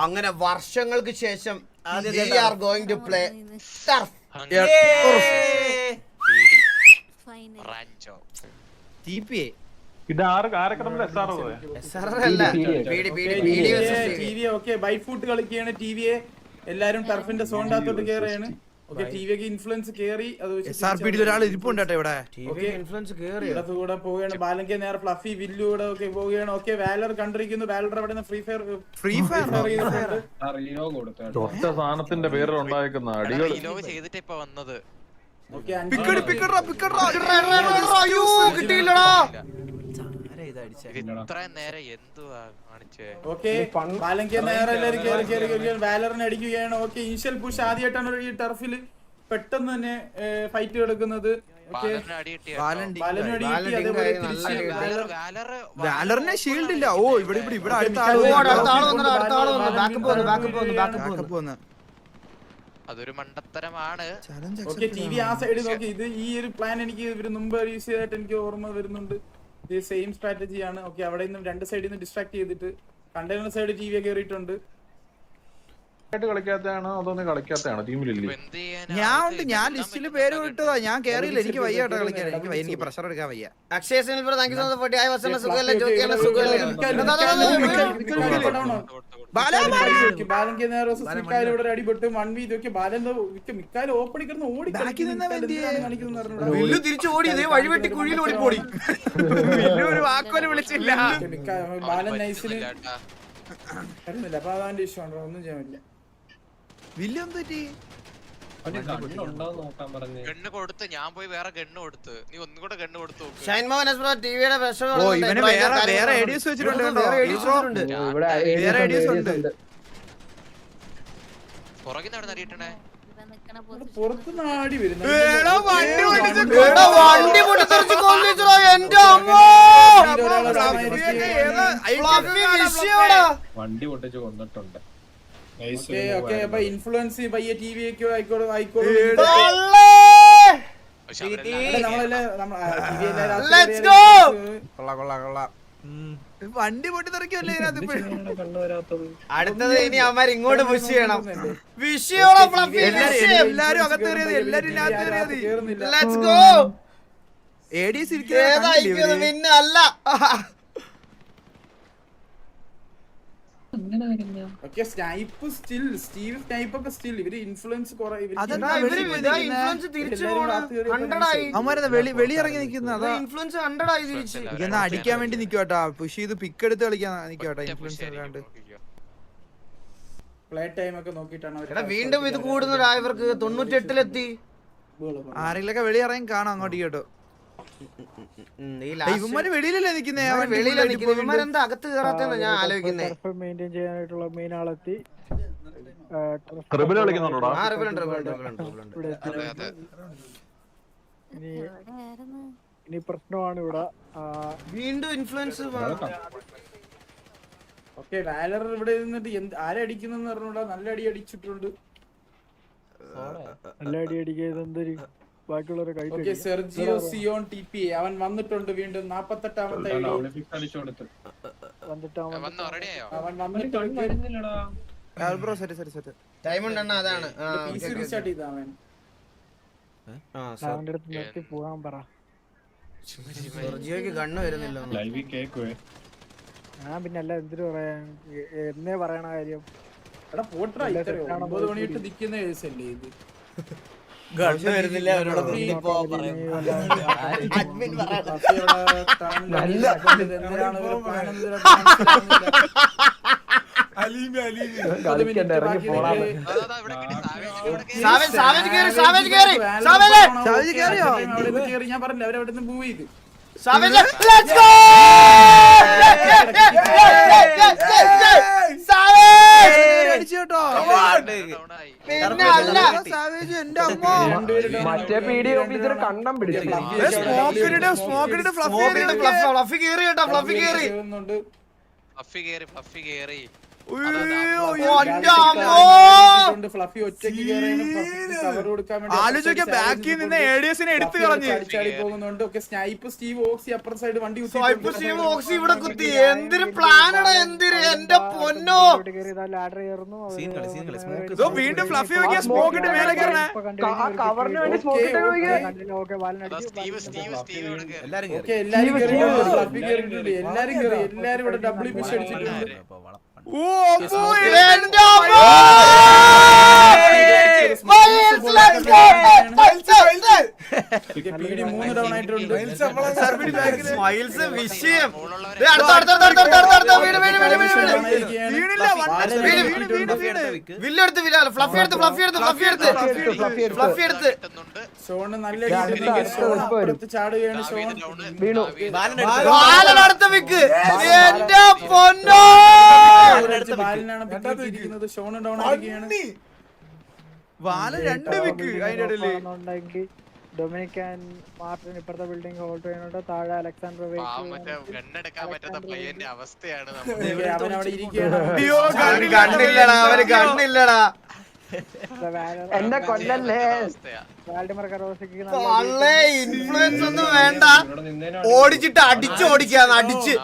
അങ്ങനെ വർഷങ്ങൾക്ക് ശേഷം ബൈഫൂട്ട് കളിക്കുകയാണ് ടിവിയെ. എല്ലാരും ടർഫിന്റെ സോണ്ടാത്തോട്ട് കേറിയാണ്. ടിവിക്ക് ഇൻഫ്ലുവൻസ് കേറി. കൂടെ പോവുകയാണ്. ബാലങ്കെ നേരെ ഫ്ലഫി വില്ലു കൂടെ ഒക്കെ പോവുകയാണ്. ഓക്കെ വാലർ കണ്ടിരിക്കുന്നു. വാലർ അവിടെ നിന്ന് ഫ്രീ ഫയർ സാധനത്തിന്റെ പേര് ഉണ്ടായിരിക്കുന്ന അടികൾ വാലറിനെ അടിക്കുകയാണ്. ഓക്കെ ഇനിഷ്യൽ പുഷ് ആദ്യമായിട്ടാണ് ഈ ടർഫിൽ പെട്ടെന്ന് തന്നെ ഫൈറ്റ് കിടക്കുന്നത്. വാലറിനെ ഷീൽഡ് ഇല്ല. ഓ ഇവിടെ അതൊരു മണ്ടത്തരമാണ്. ടിവി ആ സൈഡ് നോക്കി. ഇത് ഈ ഒരു പ്ലാൻ എനിക്ക് ഇവര് മുമ്പ് യൂസ് ചെയ്തിട്ട് എനിക്ക് ഓർമ്മ വരുന്നുണ്ട്. ഇത് സെയിം സ്ട്രാറ്റജിയാണ്. ഓക്കെ അവിടെ നിന്ന് രണ്ട് സൈഡിൽ നിന്ന് ഡിസ്ട്രാക്ട് ചെയ്തിട്ട് കണ്ടെയ്നർ സൈഡ് ടിവി കയറിയിട്ടുണ്ട്. കളിക്കാത്തതാണോ അതൊന്നും കളിക്കാത്തതാണോ ടീമിലില്ലേ? ഞാൻ ലിസ്റ്റില് പേര് വിട്ടതാ. ഞാൻ കേറിയില്ല. എനിക്ക് വയ്യാട്ടോ കളിക്കാൻ. എനിക്ക് പ്രഷർ എടുക്കാൻ വയ്യ. Akshaya silver thank you so much. ആയി വസന സുഖല്ലേ ജോക്കിയാണ് സുഖല്ലേ. ബാലങ്കെ നേരെ മിക്കാൽ ഇവിടെ അടിപെട്ട് 1v ഇതൊക്കെ ബാലൻ മിക്കാൽ ഓപ്പണി കിടന്ന് ഓടി തിരിച്ചു ഓടി വഴിവെട്ടി കുഴിയിൽ ഓടിപ്പോടി. ഒരു വാക്കോല് വിളിച്ചില്ല. ബാലൻ നൈസിന് വരുന്നില്ല. അപ്പൊ അതാന്റെ ഇഷ്യൂ ഉണ്ടോ? ഒന്നും ചെയ്യാൻ പറ്റില്ല. ഗണ്ണ് കൊടുത്ത് ഞാൻ പോയി വേറെ ഗണ്ണ് കൊടുത്ത്. നീ ഒന്നും കൂടെ ഗണ്ണ് കൊടുത്തു. ടിവിയുടെ വേറെ ഐഡിയസ് വെച്ചിട്ടുണ്ട്. പുറകിൽ നടന്ന് അറിയിട്ടണേ. പുറത്തുനിന്ന് ആടി വരുന്നു. വണ്ടി പൊട്ടിച്ച് കൊന്നിട്ടുണ്ട്. ഇൻഫ്ലുവൻസ് പയ്യെ ടിവി ആയിക്കോട്ടെ. വണ്ടി പൊട്ടി തെറിക്കല്ലേ അടുത്തത്. ഇനി അവന്മാർ ഇങ്ങോട്ട് പുഷ് ചെയ്യണം. എല്ലാരും അകത്ത് കയറിയത്. എല്ലാരും ലെറ്റ്സ് ഗോ. പിന്നെ അല്ല സ്നൈപ്പ് സ്റ്റിൽ സ്റ്റീവ് സ്നൈപ്പ് ഒക്കെ സ്റ്റിൽ ഇവര് ഇൻഫ്ലുവൻസ് വെളിയിറങ്ങി നിൽക്കുന്ന ഇൻഫ്ലുവൻസ് 100 ആയി തിരിച്ച് അടിക്കാൻ വേണ്ടി നിക്കുവാട്ടാ. പുഷ് ചെയ്ത് പിക്ക് എടുത്ത് കളിക്കാൻ നിക്കുവാട്ടാ. ഇൻഫ്ലുവൻസ് അല്ലാണ്ട് പ്ലേ ടൈം ഒക്കെ നോക്കിയിട്ടാണ് വീണ്ടും ഇത് കൂടുന്നു. ഇവർക്ക് 98-ലെത്തി. ആരെങ്കിലൊക്കെ വെളിയിറങ്ങി കാണാം അങ്ങോട്ട് കേട്ടോ. ഇവന്മാര് വെളിയിലല്ലേ നിക്കുന്നേ? ഇവന്മാരെന്താ അകത്ത് കയറാത്തെന്ന് ഞാൻ ആലോചിക്കുന്നേ. മെയിൻറ്റെയിൻ ചെയ്യാനായിട്ടുള്ള മെയിൻ ആളെത്തി. ഇനി പ്രശ്നമാണ് ഇവിടെ വീണ്ടും ഇൻഫ്ലുവൻസ്. ഓക്കെ വാലർ ഇവിടെ നിന്നിട്ട് ആരടിക്കുന്നെന്ന് പറഞ്ഞൂടാ. നല്ല അടി അടിച്ചിട്ടുണ്ട്. നല്ല അടി അടിക്കുന്നത് ബാക്കിയുള്ളവരെ ഓക്കെ സെർജിയോ സിയോൺ ടിപി അവൻ വന്നിട്ടുണ്ട് വീണ്ടും. 48ാമത്തെ അവൻ വന്നിട്ടുണ്ട്. ടൈം ഉണ്ടെണ്ണ അതാണ്. റീസ്റ്റാർട്ട് ചെയ്ത അവൻ അവന്റെ അടുത്ത് നിർത്തി പോകാൻ പറ. സെർജിയോക്ക് ഗണ്ണ് വരുന്നില്ല. ഞാൻ പിന്നെ അല്ല എന്തിനു പറയാൻ എന്നേ പറയണ കാര്യം. എടാ പോട്രാ. 9 മണിയിട്ട് നിൽക്കുന്ന കേസല്ലേ ഇത്. ഗണ്ണ് വരുന്നില്ല. ഞാൻ പറഞ്ഞില്ല അവരവിടെ നിന്ന് മൂവ് ചെയ്ത്. മറ്റേ പീഡി ഓഫീസർ കണ്ണം പിടിച്ചു. ഫ്ലഫി ഒറ്റയ്ക്ക് കയറിയാണ് കവർ കൊടുക്കാൻ ആലോചിക്ക ബാക്കിൽ നിന്ന് ഏഡിയസിനെ എടുത്തു കളഞ്ഞ് അടിച്ചാടി പോകുന്നുണ്ട്. ഓക്കെ സ്നൈപ്പ് സ്റ്റീവ് ഓക്സി അപ്പുറ സൈഡ് വണ്ടി ഓക്സി ഇവിടെ കുത്തി എന്തൊരു പ്ലാനടാ എന്തൊരു എന്റെ പൊന്നോ. ലാഡർ കയറുന്നു വീണ്ടും ഫ്ലഫി നോക്കിയ സ്മോക്ക് ഇട്ട് മേലെ കയറണേ. കവറിന് വേണ്ടി സ്മോക്ക് ഇട്ട് ഓക്കെ എല്ലാരും ഓക്കെ എല്ലാരും കയറിയിട്ടുണ്ട്. ഫ്ലഫി കയറിയിട്ടുണ്ട്. എല്ലാരും കയറി. എല്ലാരും ഇവിടെ ഡബ്ല്യു പിച്ച് അടിച്ചിട്ടുണ്ട്. എന്റെ അമ്മോ. പീഡി 3 ഡൗൺ ആയിട്ടുണ്ട്. സ്മൈൽസ് വിഷയം. വില്ലെടുത്ത് ഫ്ലഫി എടുത്ത് ഷോണ് നല്ല രീതിയിൽ ചാടുകയാണ്. ഷോൺ വീണു. ബാലനടുത്ത വിക്ക്. എന്റെ പൊന്നോ. ബാലിനാണ് പിടിക്കുന്നത്. ഷോൺ ഡൗൺ ആയിരിക്കുകയാണ്. വാല 2 വിക്ക് അതിന്റെ ഇടയില്. ഡൊമിനിക്കാൻ മാർട്ടിൻ ഇപ്പുറത്തെ ബിൽഡിംഗ് ഹോൾഡ് ചെയ്യുന്നുണ്ട്. താഴെ അലക്സാണ്ടർ ഗണ്ണെടുക്കാൻ പറ്റാത്ത പയ്യന്റെ അവസ്ഥയാണ് അവൻ അവിടെ ഇരിക്കുകയാണ്. കണ്ണില്ലടാ അവര് കണ്ണില്ലടാ. എന്നെ കൊല്ലല്ലേ. വാൽഡിമർ കറോസിക്ക് പള്ളേ ഇൻഫ്ലുവൻസ് ഒന്നും വേണ്ട. ഓടിച്ചിട്ട് അടിച്ചോടിക്കാന്ന് അടിച്ച്.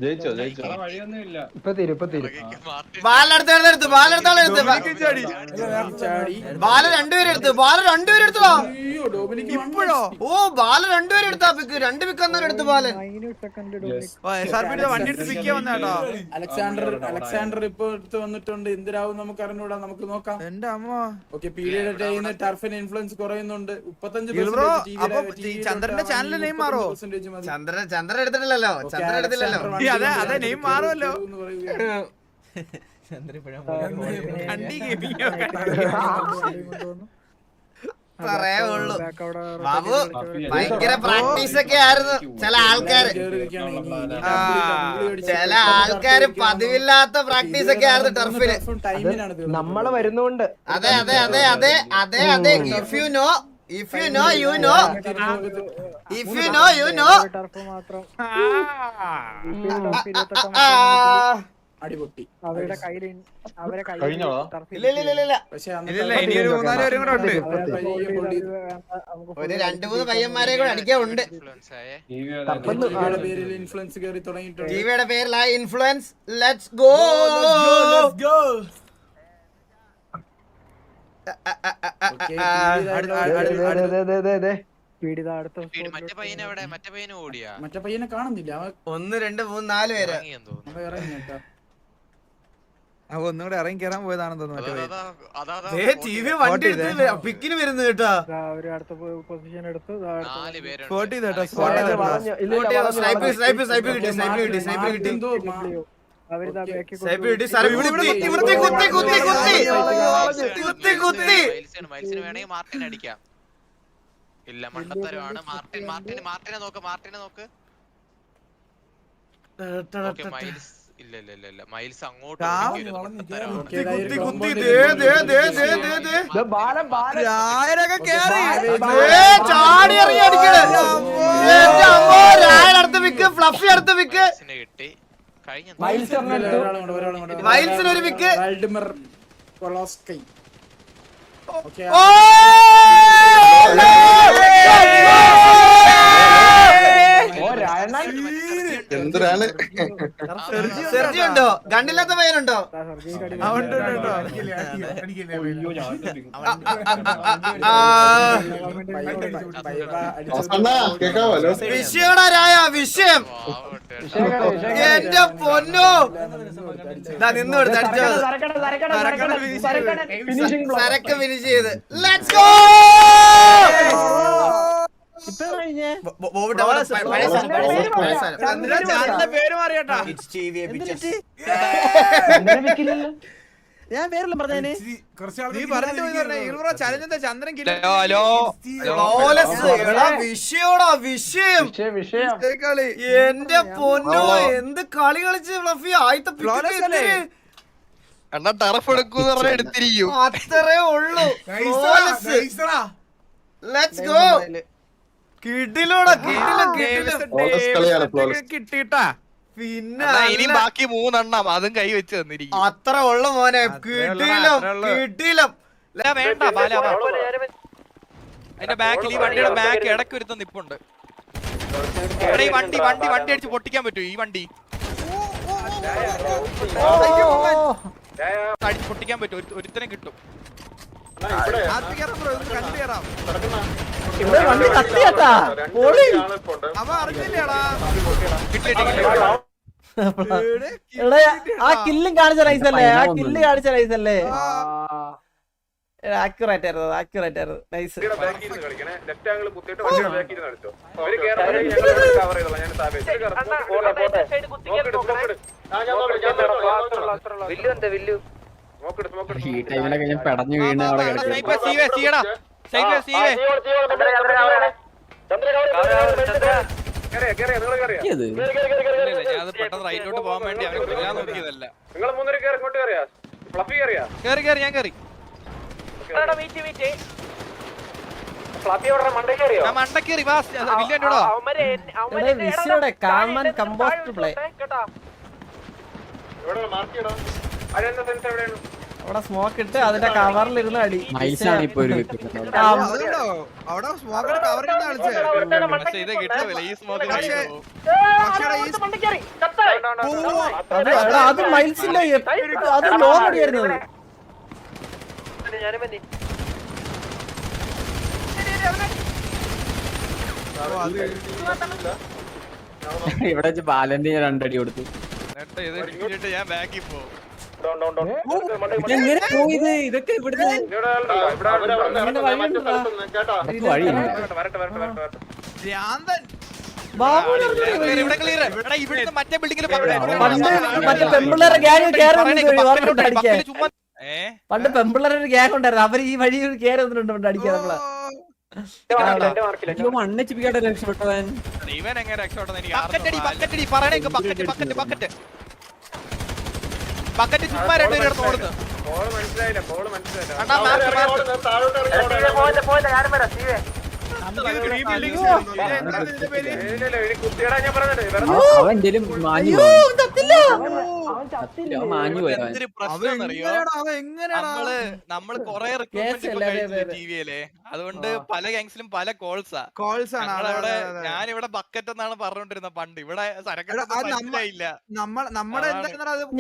ജയിച്ചോ ഇപ്പൊ തീരും ബാലെടുത്ത് ചാടി. ബാല രണ്ടുപേരും എടുത്തതാ. അയ്യോ ഡൊമിനിക്ക് ഇപ്പോഴോ? ഓ ബാല രണ്ടുപേരും എടുത്താ പിക്ക്. 2 പിക്ക് എടുത്ത് ബാലൻ. വണ്ടി എടുത്ത് പിക്ക് വന്നാട്ടോ. അലക്സാണ്ടർ ഇപ്പൊ എടുത്ത് വന്നിട്ടുണ്ട്. എന്തിനാവും നമുക്ക് അറിഞ്ഞൂടാ. നമുക്ക് നോക്കാം. എന്റെ അമ്മ. ഓക്കെ പീരിയഡ് ചെയ്യുന്ന ടർഫിന് ഇൻഫ്ലുവൻസ് കുറയുന്നുണ്ട്. 35% ചന്ദ്രന്റെ ചാനൽ നെയിം മാറോ? ചന്ദ്രൻ എടുത്തിട്ടില്ലല്ലോ. ചന്ദ്രൻ എടുത്തില്ലല്ലോ. അതെ നെയിം മാറുമല്ലോ. പറയാ ഉള്ളു ബാബു. ഭയങ്കര പ്രാക്ടീസ് ഒക്കെ ആയിരുന്നു ചില ആൾക്കാര് പതിവില്ലാത്ത പ്രാക്ടീസ് ഒക്കെ ആയിരുന്നു ടർഫില്. നമ്മള് വരുന്നുണ്ട്. അതെ If you know, you know. Turf മാത്രം അടിപൊട്ടി. അവരുടെ കയ്യിൽ കഴിഞ്ഞോളാ? ഇല്ല. പക്ഷെ ഇനിയൊരു 3-4 പേരും കൂടെ ഉണ്ട്. ഒരു 2-3 പയ്യന്മാരെ കൂടെ അടിക്കാറുണ്ട്. പേരിൽ ഇൻഫ്ലുവൻസ് കയറി തുടങ്ങിയിട്ടുണ്ട്. ടിവിയുടെ പേരിലായ ഇൻഫ്ലുവൻസ്. Let's go. മറ്റേ പയ്യനെ എവിടെ? മറ്റേ പയ്യനെ ഓടിയാ? മറ്റേ പയ്യനെ കാണുന്നില്ല. അവൻ 1 2 3 4 പേര് ഇറങ്ങി കേട്ടോ. ഒന്നും കൂടെ ഇറങ്ങി കയറാൻ പോയതാണെന്ന് തോന്നുന്നു. ടിവി വണ്ടി എടുത്ത് പിക്കിന് വരുന്നു കേട്ടോ. അവര് അടുത്ത പൊസിഷൻ എടുത്ത് സ്പോട്ട് ചെയ്തേട്ടോ. സ്നൈപ്പ് കിട്ടി. മൈൽസിന് വേണമെങ്കിൽ മാർട്ടിനെ അടിക്കാം. ഇല്ല മണ്ടത്തരമാണ്. മാർട്ടിനെ നോക്ക്. മൈൽസ് ഇല്ല മൈൽസ് അങ്ങോട്ട് ചാടി ഇറങ്ങി അടിക്കണേ. ഫ്ലഫി അടുത്ത വിക്ക് കിട്ടി. കഴിഞ്ഞ മൈൽസിനൊരു വിക്ക്. വാൽഡിമർ കൊളോസ്കൈ. ഓക്കേ എന്തിനാണ് സെർജി ഉണ്ടോ? ഗണ്ണില്ലാത്ത പയ്യനുണ്ടോ? വിഷയടാ രായ വിഷയം. എന്റെ പൊന്നോ നിന്ന് കൊടുത്ത് അടിച്ചോ. സരക്ക് ഫിനിഷ് ചെയ്ത്. Let's go. പേര് മാറിയാട്ടാ. ഞാൻ പേരെല്ലാം പറഞ്ഞേ. നീ പറഞ്ഞു ചലഞ്ച് എന്താ? ചന്ദ്രൻ വിഷയോടാ വിഷയം. എന്റെ പൊന്നോ എന്ത് കളി കളിച്ച് ഫ്ലഫി. ആദ്യത്തെ ടർഫ് എടുക്കൂന്ന് പറഞ്ഞ എടുത്തിരിക്കും. അത്രേ ഉള്ളൂ. Let's go. കിട്ടിട്ടാ പിന്നെ ഇനി ബാക്കി 3 എണ്ണം അതും കൈ വെച്ച് തന്നിരിക്കും. അത്ര ഉള്ള മോനെ കിട്ടിയില്ല. വേണ്ട ബാല അതിന്റെ ബാക്കിൽ ഈ വണ്ടിയുടെ ബാക്ക് ഇടയ്ക്ക് ഒരുത്ത നിപ്പുണ്ട്. ഈ വണ്ടി അടിച്ച് പൊട്ടിക്കാൻ പറ്റൂ. ഈ വണ്ടി അടിച്ച് പൊട്ടിക്കാൻ പറ്റും. ഒരുത്തനെ കിട്ടും. വണ്ടി കത്തിയാട്ടാ അവ അറിഞ്ഞില്ലേടാ ആ കില്ലും കാണിച്ച റൈസല്ലേ ആക്യുറേറ്റ് ആയിരുന്നു നൈസ്. ഈ ടൈമിലൊക്കെ ഞാൻ പെടഞ്ഞു വീണ് അവിടെ കിടക്കും. ഞാൻ പെട്ടെന്ന് റൈറ്റിലോട്ട് പോകാൻ വേണ്ടി അവനെ കൊല്ലാൻ നോക്കിയതല്ല. ഞാൻ കേറി മണ്ടക്കേറി വിഷയുടെ കാമൻ കമ്പോസ്റ്റ് പ്ലേ അവിടെ സ്മോക്ക് ഇട്ട് അതിന്റെ കവറിലിരുന്ന് അടി. മൈൽസാണ് ഇപ്പൊ ഒരു വെക്കുന്നത്. അവിടെ സ്മോക്കിന്റെ കവറിൽ കളിച്ചേ. പക്ഷെ ഇത് കിട്ടുന്നില്ല. ഈ സ്മോക്ക് അത് മൈൽസിന്റെ അത് ലോ അടിയായിരുന്നു. ഇവിടെ വെച്ച് ബാലന്റെ ഞാൻ 2 അടി കൊടുത്തു. ഞാൻ ബാക്കിൽ പോകും. ഇതെങ്ങനെ പോയത്? ഇതൊക്കെ ഇവിടുന്ന് വഴിയുണ്ട്. ഇവിടുത്തെ മറ്റേ ബിൽഡിംഗിൽ പണ്ട് പെമ്പിള്ളേരെ ഗ്യാങ് കേറുന്നുണ്ട് അടിക്കാൻ. പണ്ട് പെമ്പിള്ളേരുടെ ഗ്യാങ് ഉണ്ടായിരുന്നു. അവര് ഈ വഴി കേറി വന്നിട്ടുണ്ട് അടിക്കാൻ നമ്മളെ. മണ്ണിച്ചിപ്പിക്കാട്ടെ രക്ഷപ്പെട്ടവൻ. ഇവൻ എങ്ങനെ രക്ഷപ്പെട്ടത്? എനിക്ക് പറയണേക്ക് ബക്കറ്റ് ചുമ്മാ 2 പേരെടുത്ത് കൊടുത്ത്. അവൻ എന്തേലും മാഞ്ഞു മാഞ്ഞു പോയവൻ. നമ്മള് കൊറേ റിക്രൂട്ട്മെന്റ് ടിവിയിലെ, അതുകൊണ്ട് പല ഗാങ്സിലും പല കോൾസാ. ഞങ്ങളവിടെ ഞാനിവിടെ ബക്കറ്റ് എന്നാണ് പറഞ്ഞോണ്ടിരുന്നത് പണ്ട്. ഇവിടെ സരക്കില്ല.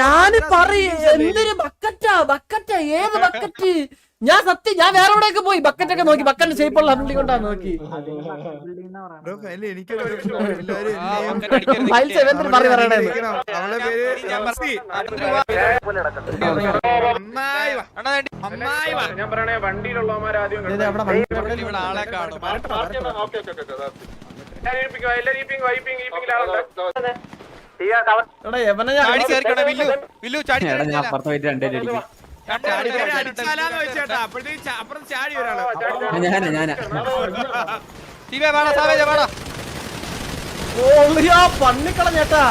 ഞാന് എന്തൊരു ബക്കറ്റാ ഏത് ബക്കറ്റ്? ഞാൻ വേറെ എവിടെയൊക്കെ പോയി ബക്കറ്റൊക്കെ നോക്കി. ബക്കറ്റ് ഷേപ്പുള്ള ബിൽഡിംഗ് കൊണ്ടാ നോക്കി. ഞാൻ പറയണേ വണ്ടിയിലുള്ളവന്മാരാദ്യം ഇവിടെ ആളെ കാണും. ഞാൻ അപ്പുറത്ത് പോയിട്ട് 2 അടി അടിക്കും. ഞാനാ പന്നിക്കളഞ്ഞേട്ടാ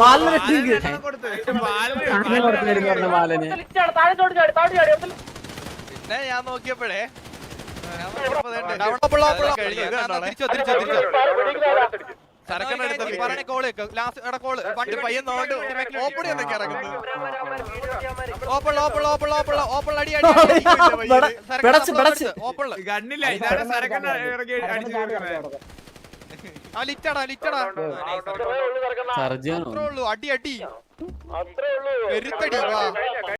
ബാലന് ബാലന്. പിന്നെ ഞാൻ നോക്കിയപ്പോഴേ സർജാനോ അടി അടി